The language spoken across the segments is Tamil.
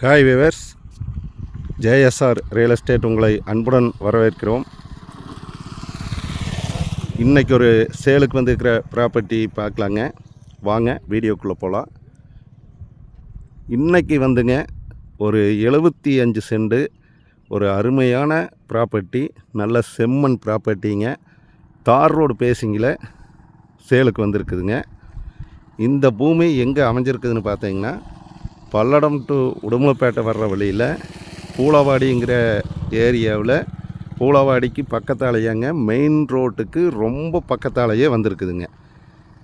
Hi viewers, JSR real estate உங்களை அன்புடன் வரவேற்கிறோம். இன்றைக்கி ஒரு சேலுக்கு வந்துருக்கிற ப்ராப்பர்ட்டி பார்க்கலாங்க. வாங்க வீடியோக்குள்ளே போகலாம். இன்றைக்கி வந்துங்க ஒரு 75 சென்ட் ஒரு அருமையான ப்ராப்பர்ட்டி, நல்ல செம்மண் ப்ராப்பர்ட்டிங்க. தார் ரோடு பேசிங்கில் சேலுக்கு வந்திருக்குதுங்க. இந்த பூமி எங்கே அமைஞ்சிருக்குதுன்னு பார்த்தீங்கன்னா, பல்லடம் டு உடுமலைப்பேட்டை வர்ற வழியில் பூலாவாடிங்கிற ஏரியாவில், பூலாவாடிக்கு பக்கத்தாலேயேங்க, மெயின் ரோட்டுக்கு ரொம்ப பக்கத்தாலேயே வந்திருக்குதுங்க.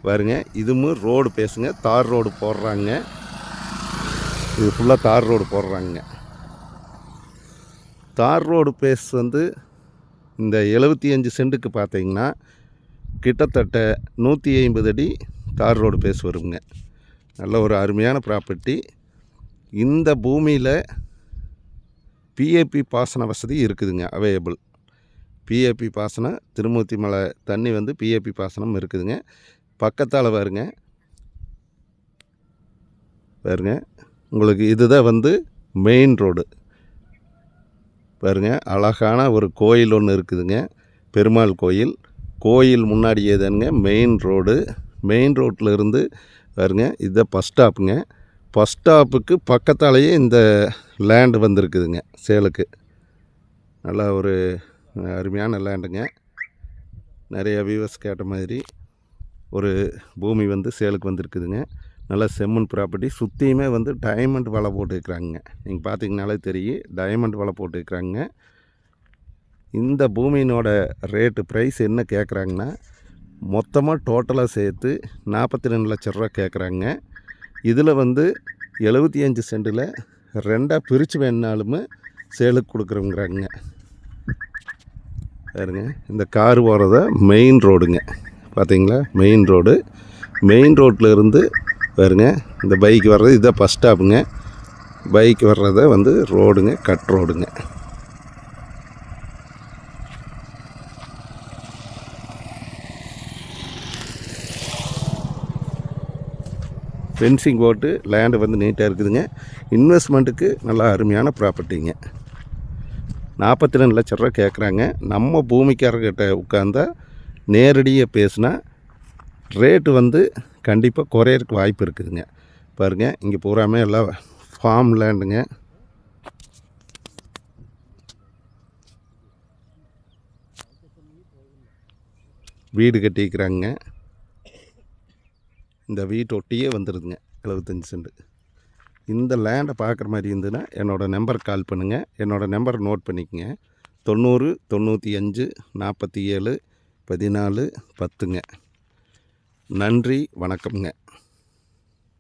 பாருங்க, இதுவும் ரோடு பேசுங்க, தார் ரோடு போடுறாங்க. இது ஃபுல்லாக தார் ரோடு போடுறாங்க. தார் ரோடு பேஸ் வந்து இந்த 75 சென்ட்டுக்கு பார்த்தீங்கன்னா கிட்டத்தட்ட 150 அடி தார் ரோடு பேஸ் வருங்க. நல்ல ஒரு அருமையான ப்ராப்பர்ட்டி. இந்த பூமியில் பிஏபி பாசன வசதி இருக்குதுங்க, அவைலபிள். பிஏபி பாசனம், திருமூர்த்தி மலை தண்ணி வந்து பிஏபி பாசனம் இருக்குதுங்க. பக்கத்தால் பாருங்க உங்களுக்கு இதுதான் வந்து மெயின் ரோடு. பாருங்க, அழகான ஒரு கோயில் ஒன்று இருக்குதுங்க, பெருமாள் கோயில். கோயில் முன்னாடியே தானுங்க மெயின் ரோடு. மெயின் ரோட்டில் இருந்து பாருங்க, இதுதான் பஸ் ஸ்டாப்புங்க. பஸ் ஸ்டாப்புக்கு பக்கத்தாலேயே இந்த லேண்டு வந்திருக்குதுங்க சேலுக்கு. நல்லா ஒரு அருமையான லேண்டுங்க. நிறைய வியூவர்ஸ் கேட்ட மாதிரி ஒரு பூமி வந்து சேலுக்கு வந்திருக்குதுங்க. நல்லா செம்மண் ப்ராப்பர்ட்டி. சுற்றியுமே வந்து டைமண்ட் வலை போட்டுருக்குறாங்க. நீங்கள் பார்த்தீங்கனாலே தெரியும், டைமண்ட் வலை போட்டுருக்குறாங்க. இந்த பூமியினோட ரேட்டு ப்ரைஸ் என்ன கேட்குறாங்கன்னா, மொத்தமாக டோட்டலாக சேர்த்து 42 லட்ச ரூபா கேட்குறாங்க. இதில் வந்து 75 சென்ட்டில் ரெண்டாக பிரித்து வேணுனாலுமே சேலுக்கு கொடுக்குறோங்கிறாங்க. பாருங்க, இந்த கார் போகிறத மெயின் ரோடுங்க. பார்த்தீங்களா, மெயின் ரோடு. மெயின் ரோட்டில் இருந்து பாருங்க, இந்த பைக் வர்றது இதுதான் பஸ் ஸ்டாப்புங்க. பைக் வர்றத வந்து ரோடுங்க, கட் ரோடுங்க. ஃபென்சிங் போட்டு லேண்டு வந்து நீட்டாக இருக்குதுங்க. இன்வெஸ்ட்மெண்ட்டுக்கு நல்லா அருமையான ப்ராப்பர்ட்டிங்க. 42 லட்ச ரூபா கேட்குறாங்க. நம்ம பூமிக்காரர்கிட்ட உட்காந்தா நேரடியாக பேசுனா ரேட்டு வந்து கண்டிப்பாக குறையறதுக்கு வாய்ப்பு இருக்குதுங்க. பாருங்கள், இங்கே பூராமே எல்லாம் ஃபார்ம் லேண்டுங்க. வீடு கட்டிக்கிறாங்க. இந்த வீட்டொட்டியே வந்துடுதுங்க 75 சென்ட். இந்த லேண்டை பார்க்குற மாதிரி இருந்ததுன்னா என்னோடய நம்பருக்கு கால் பண்ணுங்கள். என்னோடய நம்பரை நோட் பண்ணிக்கங்க. 90 95 47 14 10ங்க. நன்றி, வணக்கம்ங்க.